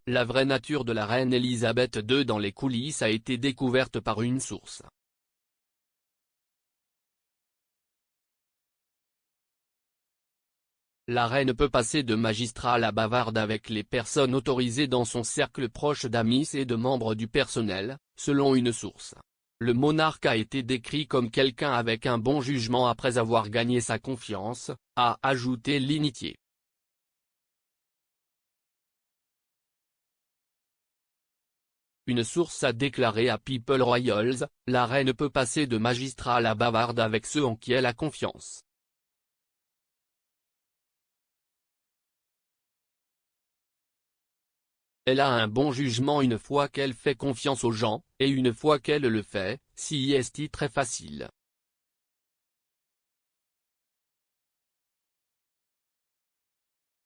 La vraie nature de la reine Elisabeth II dans les coulisses a été découverte par une source. La reine peut passer de magistrat à la bavarde avec les personnes autorisées dans son cercle proche d'amis et de membres du personnel, selon une source. Le monarque a été décrit comme quelqu'un avec un bon jugement après avoir gagné sa confiance, a ajouté l'initié. Une source a déclaré à People Royals, la reine peut passer de magistrat à la bavarde avec ceux en qui elle a confiance. Elle a un bon jugement une fois qu'elle fait confiance aux gens, et une fois qu'elle le fait, c'est très facile.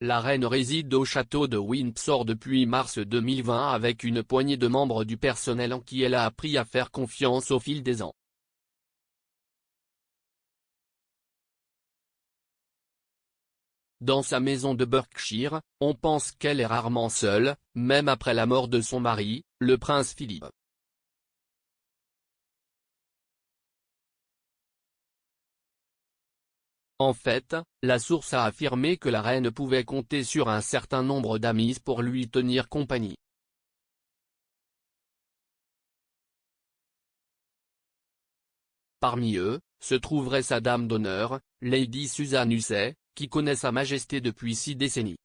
La reine réside au château de Windsor depuis mars 2020 avec une poignée de membres du personnel en qui elle a appris à faire confiance au fil des ans. Dans sa maison de Berkshire, on pense qu'elle est rarement seule, même après la mort de son mari, le prince Philippe. En fait, la source a affirmé que la reine pouvait compter sur un certain nombre d'amis pour lui tenir compagnie. Parmi eux, se trouverait sa dame d'honneur, Lady Susan Hussey, qui connaît Sa Majesté depuis 6 décennies.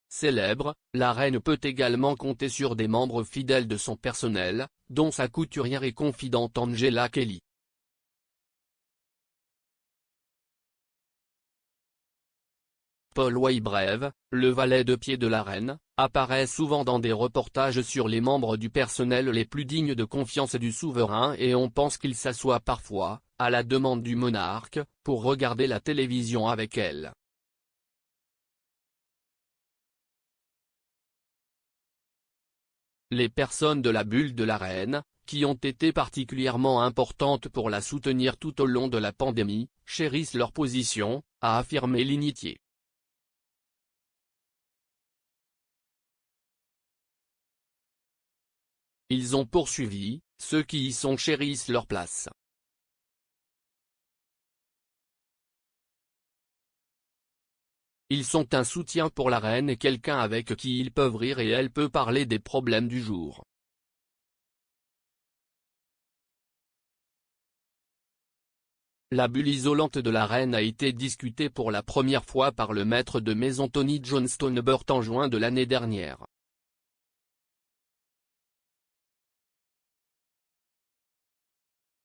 Célèbre, la reine peut également compter sur des membres fidèles de son personnel, dont sa couturière et confidente Angela Kelly. Paul Waybrave, le valet de pied de la reine, apparaît souvent dans des reportages sur les membres du personnel les plus dignes de confiance du souverain et on pense qu'il s'assoit parfois, à la demande du monarque, pour regarder la télévision avec elle. Les personnes de la bulle de la reine, qui ont été particulièrement importantes pour la soutenir tout au long de la pandémie, chérissent leur position, a affirmé l'initié. Ils ont poursuivi, ceux qui y sont chérissent leur place. Ils sont un soutien pour la reine et quelqu'un avec qui ils peuvent rire et elle peut parler des problèmes du jour. La bulle isolante de la reine a été discutée pour la première fois par le maître de maison Tony Johnstone-Burt en juin de l'année dernière.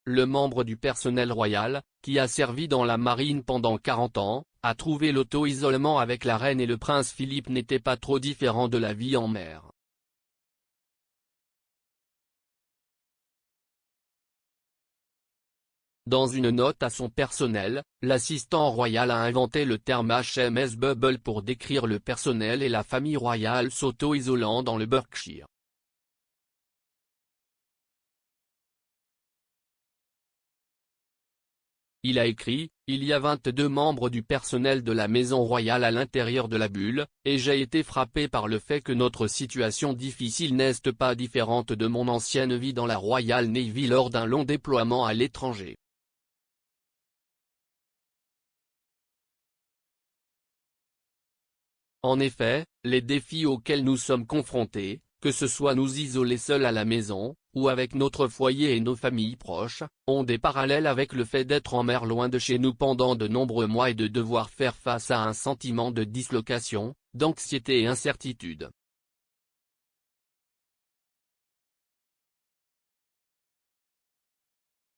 Le membre du personnel royal, qui a servi dans la marine pendant 40 ans, a trouvé l'auto-isolement avec la reine et le prince Philippe n'était pas trop différent de la vie en mer. Dans une note à son personnel, l'assistant royal a inventé le terme HMS Bubble pour décrire le personnel et la famille royale s'auto-isolant dans le Berkshire. Il a écrit, il y a 22 membres du personnel de la maison royale à l'intérieur de la bulle, et j'ai été frappé par le fait que notre situation difficile n'est pas différente de mon ancienne vie dans la Royal Navy lors d'un long déploiement à l'étranger. En effet, les défis auxquels nous sommes confrontés, que ce soit nous isoler seuls à la maison, ou avec notre foyer et nos familles proches, ont des parallèles avec le fait d'être en mer loin de chez nous pendant de nombreux mois et de devoir faire face à un sentiment de dislocation, d'anxiété et incertitude.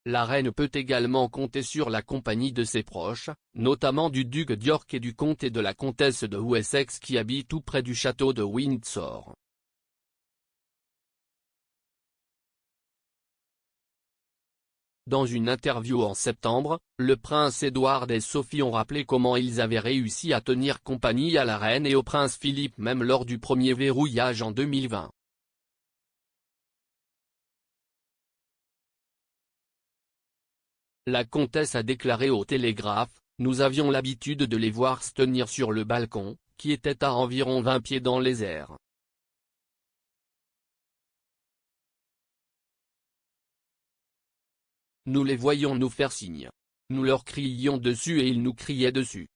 La reine peut également compter sur la compagnie de ses proches, notamment du duc d'York et du comte et de la comtesse de Wessex qui habitent tout près du château de Windsor. Dans une interview en septembre, le prince Édouard et Sophie ont rappelé comment ils avaient réussi à tenir compagnie à la reine et au prince Philippe même lors du premier verrouillage en 2020. La comtesse a déclaré au Télégraphe, Nous avions l'habitude de les voir se tenir sur le balcon, qui était à environ 20 pieds dans les airs. Nous les voyions nous faire signe. Nous leur criions dessus et ils nous criaient dessus.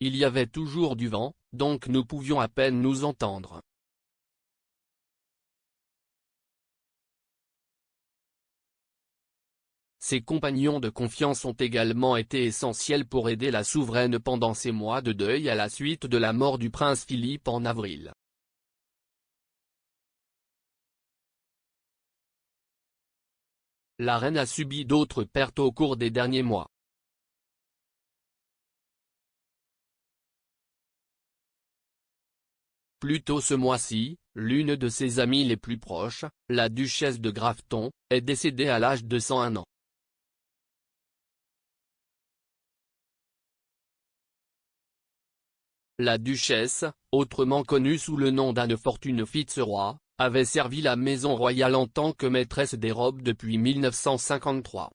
Il y avait toujours du vent, donc nous pouvions à peine nous entendre. Ses compagnons de confiance ont également été essentiels pour aider la souveraine pendant ces mois de deuil à la suite de la mort du prince Philippe en avril. La reine a subi d'autres pertes au cours des derniers mois. Plus tôt ce mois-ci, l'une de ses amies les plus proches, la duchesse de Grafton, est décédée à l'âge de 101 ans. La duchesse, autrement connue sous le nom d'Anne Fortune Fitzroy, avait servi la maison royale en tant que maîtresse des robes depuis 1953.